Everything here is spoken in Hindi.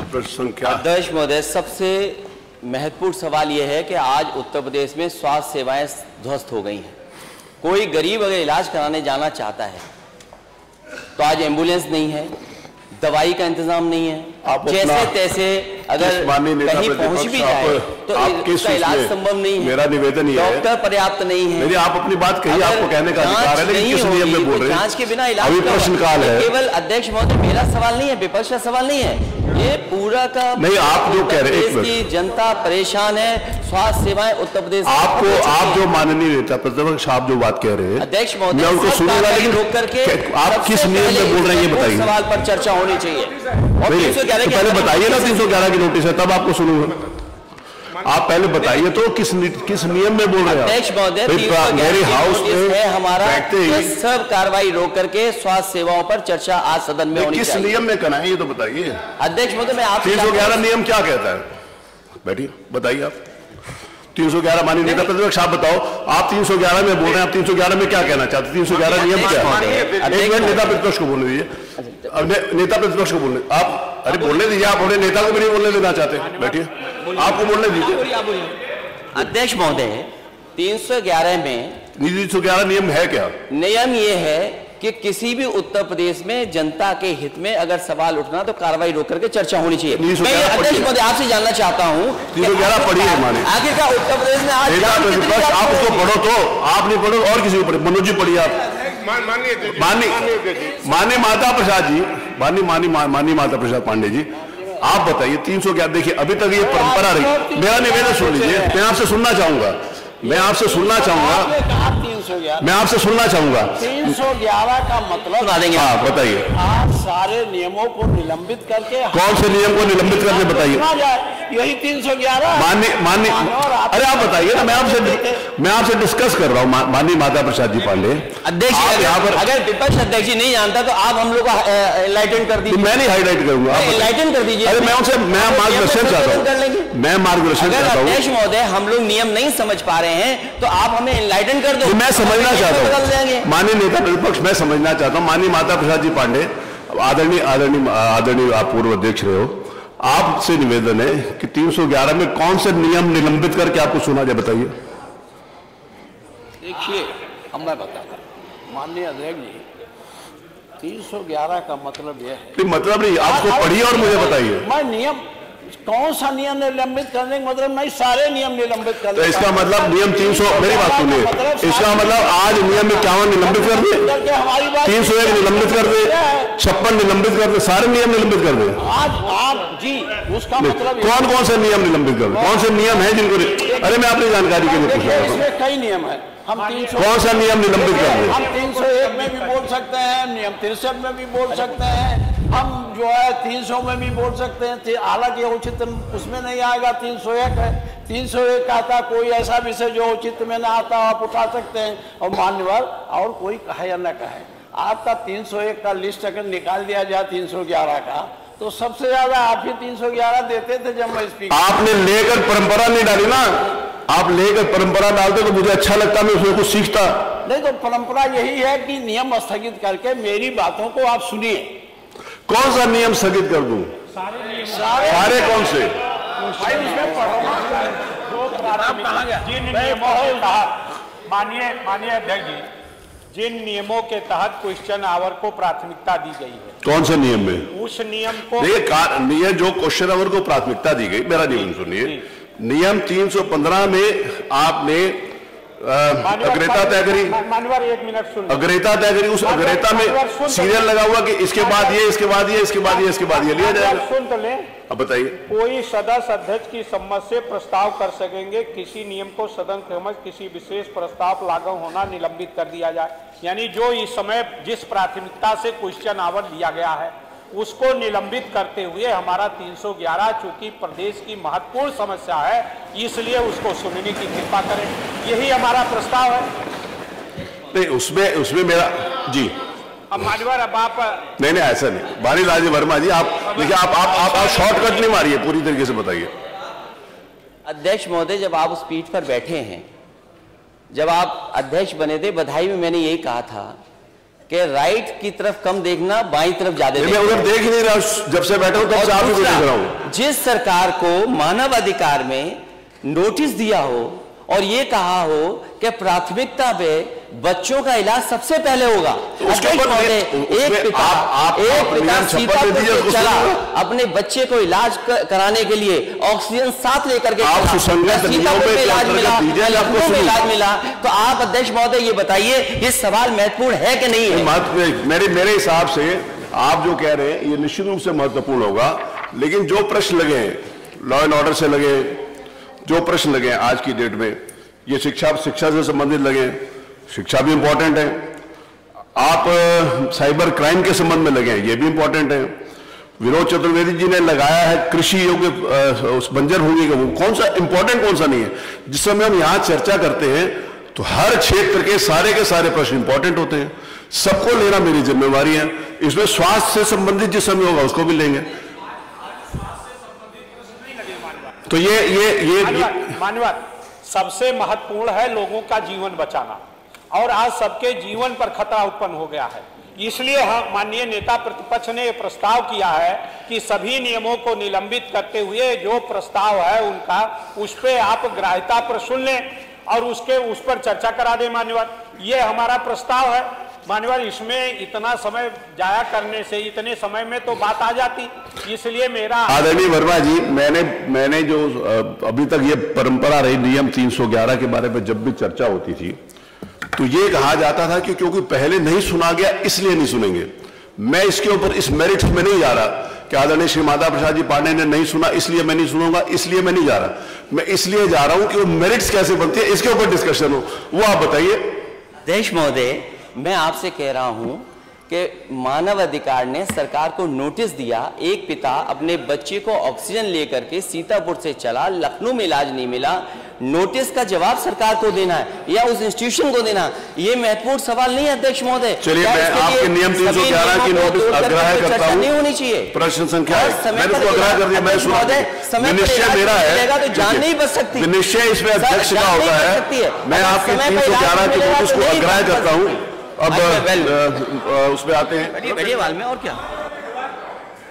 अध्यक्ष महोदय, सबसे महत्वपूर्ण सवाल यह है कि आज उत्तर प्रदेश में स्वास्थ्य सेवाएं ध्वस्त हो गई हैं। कोई गरीब अगर इलाज कराने जाना चाहता है तो आज एम्बुलेंस नहीं है, दवाई का इंतजाम नहीं है, जैसे तैसे अगर कहीं पहुंच भी जाए तो इसका इलाज संभव नहीं है। मेरा निवेदन ये है, डॉक्टर पर्याप्त नहीं है। आप अपनी बात कहिए, आपको कहने का अधिकार है, लेकिन किस नियम में बोल रहे हैं? जांच के बिना इलाज अभी प्रश्नकाल है। केवल अध्यक्ष महोदय मेरा सवाल नहीं है, विपक्ष का सवाल नहीं है, ये पूरा का नहीं। आप जो कह रहे हैं की जनता परेशान है, स्वास्थ्य सेवाएं उत्तर प्रदेश आपको, आप जो माननीय नेता प्रतिपक्ष आप जो बात कह रहे हैं अध्यक्ष महोदय, मैं उनको सुनूंगा, लेकिन रोक करके आप किस नियम में बोल रहे हैं ये बताइए। सवाल पर चर्चा होनी चाहिए। पहले बताइए ना 311 की नोटिस है, तब आपको सुनूंगा। आप पहले बताइए तो किस नियम में बोल रहे हैं? अध्यक्ष महोदय, मेरे हाउस में हमारा सब कार्रवाई रोक करके स्वास्थ्य सेवाओं पर चर्चा आज सदन में होनी चाहिए। किस नियम में कराएं ये तो बताइए। अध्यक्ष महोदय, मैं आप 311 नियम क्या कहता है? बैठिए, बताइए आप। 311 माननीय नेता प्रतिपक्ष आप बताओ, आप 311 में बोल रहे हैं, आप 311 में क्या कहना चाहते हैं? 311 नियम क्या है? एक मिनट नेता प्रतिपक्ष को बोलने दीजिए, नेता प्रतिपक्ष को बोलने आप, अरे बोलने दीजिए, आप बोले नेता को भी नहीं बोलने देना चाहते, बैठिए, आपको बोलने दीजिए। अध्यक्ष महोदय, 311 में 311 नियम है क्या? नियम ये है कि किसी भी उत्तर प्रदेश में जनता के हित में अगर सवाल उठना तो कार्रवाई रोक करके चर्चा होनी चाहिए। मैं अध्यक्ष महोदय आपसे जानना चाहता हूँ, 311 पढ़िए माने आखिरकार उत्तर प्रदेश में आज आप उसको पढ़ो, तो आप नहीं पढ़ो और किसी को पढ़े। मनोज जी पढ़िए आप। माननीय माता प्रसाद जी, माननीय माता प्रसाद पांडे जी, आप बताइए 311। देखिए अभी तक ये परंपरा रही। मेरा निवेदन सुन लीजिए, मैं आपसे सुनना चाहूंगा, मैं आपसे सुनना चाहूंगा 311 का मतलब हाँ बताइए। आप सारे नियमों को निलंबित करके, कौन से नियम को निलंबित करके बताइए? यही 311 माननीय अरे आप बताइए ना, मैं आपसे डिस्कस कर रहा हूँ। माननीय माता प्रसाद जी पांडे अध्यक्ष, यहाँ पर अगर विपक्ष अध्यक्ष जी नहीं जानता तो आप हम लोग को एनलाइटन कर दीजिए। मैं नहीं हाईलाइट करूंगा, एनलाइटन कर दीजिए। अरे मैं उनसे मार्गदर्शन चाहता हूँ, मैं मार्गदर्शन चाहता हूँ। अध्यक्ष महोदय, हम लोग नियम नहीं समझ पा रहे हैं तो आप हमें एनलाइटन कर दो। मैं समझना चाहता हूँ माननीय नेता प्रतिपक्ष, मैं समझना चाहता हूँ। माननीय माता प्रसाद जी पांडे, आदरणीय आप पूर्व अध्यक्ष रहे हो, आपसे निवेदन है कि 311 में कौन से नियम निलंबित करके आपको सुना जाए, बताइए। देखिए, अब मैं बताता हूं माननीय अध्यक्ष जी, 311 का मतलब यह है, मतलब नहीं, आपको पढ़िए और मुझे बताइए। मैं नियम, कौन सा नियम निलंबित करने का मतलब नहीं, सारे नियम निलंबित करने। तो इसका मतलब नियम 300, मेरी बात सुनिए, इसका मतलब आज नियम 51 निलंबित कर दे, 301 निलंबित कर दे, 56 निलंबित कर दे, सारे नियम निलंबित कर दे। आज आप जी, उसका मतलब कौन कौन से नियम निलंबित कर दे? कौन से नियम है जिनको? अरे मैं अपनी जानकारी के लिए पूछ रहा हूँ। इसमें कई नियम है, हम 300 कौन सा नियम निलंबित कर दे? हम 301 में भी बोल सकते हैं, नियम 63 में भी बोल सकते हैं, हम जो है 300 में भी बोल सकते हैं। हालांकि औचित्य उसमें नहीं आएगा, 301 है। 301 आता, कोई ऐसा विषय जो औचित्य में ना आता आप उठा सकते हैं। और मान्यवर और कोई कहे या न कहे, आपका 301 का लिस्ट अगर निकाल दिया जाए 311 का, तो सबसे ज्यादा आप ही 311 देते थे जब मैं स्पीकर। आपने लेकर परंपरा नहीं डाली ना, आप लेकर परंपरा डालते तो मुझे अच्छा लगता, मैं उसमें कुछ सीखता। नहीं तो परंपरा यही है कि नियम स्थगित करके मेरी बातों को आप सुनिए। कौन सा नियम स्थगित कर दूं? सारे कौन से? माननीय अध्यक्ष जी, जिन नियमों के तहत क्वेश्चन आवर को प्राथमिकता दी गई है, कौन से नियम में? उस नियम को ये जो क्वेश्चन आवर को प्राथमिकता दी गई, मेरा नियम सुनिए। नियम 315 में आपने अग्रता तय करी, मानवर 1 मिनट सुन, अग्रता तय करी। उस अग्रता में सीरियल लगा हुआ कि इसके बाद ये, इसके बाद ये, इसके बाद ये, इसके बाद ये लिया जाएगा। सुन तो ले। अब बताइए। कोई सदस्य अध्यक्ष की सम्मति से प्रस्ताव कर सकेंगे, किसी नियम को सदन के समक्ष किसी विशेष प्रस्ताव लागू होना निलंबित कर दिया जाए। यानी जो इस समय जिस प्राथमिकता से क्वेश्चन आवर दिया गया है उसको निलंबित करते हुए हमारा 311, चूंकि प्रदेश की महत्वपूर्ण समस्या है इसलिए उसको सुनने की कृपा करें, यही हमारा प्रस्ताव है। नहीं, उसमें मेरा जी। अब मान्यवर, अब आप नहीं ऐसा नहीं, बानी लाल वर्मा जी, आप देखिए, आप शॉर्टकट नहीं मारिए, पूरी तरीके से बताइए। अध्यक्ष महोदय, जब आप उस पीठ पर बैठे हैं, जब आप अध्यक्ष बने थे, बधाई में मैंने यही कहा था कि राइट की तरफ कम देखना, बाईं तरफ ज्यादा मैं उधर देख ही नहीं रहा, जब से बैठा हूं तब से आप ही को देख रहा हूं। जिस सरकार को मानव अधिकार में नोटिस दिया हो और ये कहा हो कि प्राथमिकता पे बच्चों का इलाज सबसे पहले होगा, एक पिता सीतापुर से चला अपने बच्चे को इलाज कराने के लिए, ऑक्सीजन साथ लेकर के सीतापुर में इलाज मिला, लखनऊ में इलाज मिला। तो आप अध्यक्ष महोदय ये बताइए, ये सवाल महत्वपूर्ण है कि नहीं है? मेरे हिसाब से आप जो कह रहे हैं ये निश्चित रूप से महत्वपूर्ण होगा, लेकिन जो प्रश्न लगे लॉ एंड ऑर्डर से लगे, जो प्रश्न लगे आज की डेट में, ये शिक्षा से संबंधित लगे, शिक्षा भी इंपॉर्टेंट है। आप साइबर क्राइम के संबंध में लगे, ये भी इंपॉर्टेंट है। विनोद चतुर्वेदी जी ने लगाया है कृषि योग्य उस बंजर भूमि का, वो कौन सा इंपॉर्टेंट कौन सा नहीं है? जिस समय हम यहां चर्चा करते हैं तो हर क्षेत्र के सारे प्रश्न इंपॉर्टेंट होते हैं, सबको लेना मेरी जिम्मेवारी है। इसमें स्वास्थ्य से संबंधित जिस समय होगा उसको भी लेंगे। तो ये मान्यवर सबसे महत्वपूर्ण है लोगों का जीवन बचाना, और आज सबके जीवन पर खतरा उत्पन्न हो गया है। इसलिए हम माननीय नेता प्रतिपक्ष ने प्रस्ताव किया है कि सभी नियमों को निलंबित करते हुए जो प्रस्ताव है उनका, उस पे आप ग्राह्यता पर सुन लें और उस पर चर्चा करा दें। मान्यवर, ये हमारा प्रस्ताव है। मान्यवर, इसमें इतना समय जाया करने से इतने समय में तो बात आ जाती, इसलिए मेरा आदरणीय वर्मा जी, मैंने जो अभी तक ये परंपरा रही, नियम 311 के बारे में जब भी चर्चा होती थी तो ये कहा जाता था कि क्योंकि पहले नहीं सुना गया इसलिए नहीं सुनेंगे। मैं इसके ऊपर इस मेरिट में नहीं जा रहा कि आदरणीय श्री माता प्रसाद जी पांडे ने नहीं सुना इसलिए मैं नहीं सुनूंगा, इसलिए मैं नहीं जा रहा। मैं इसलिए जा रहा हूं कि वो मेरिट्स कैसे बनती है इसके ऊपर डिस्कशन हो, वो आप बताइए। अध्यक्ष महोदय, मैं आपसे कह रहा हूं कि मानव अधिकार ने सरकार को नोटिस दिया, एक पिता अपने बच्चे को ऑक्सीजन लेकर के सीतापुर से चला, लखनऊ में इलाज नहीं मिला, नोटिस का जवाब सरकार को देना है या उस इंस्टीट्यूशन को देना, ये महत्वपूर्ण सवाल नहीं है अध्यक्ष महोदय। चलिए, मैं आपके नियम 311 की नोटिस अग्राह्य करता हूं। नहीं होनी चाहिए। प्रश्न संख्या मैंने तो अग्राह्य कर दिया, मैं सुना, निश्चय मेरा है, तो जान नहीं बच सकती, निश्चय इसमें अध्यक्ष का होता है। मैं आपके 311 की नोटिस को अग्राह्य करता हूं। अब उसमें आते हैं में और क्या।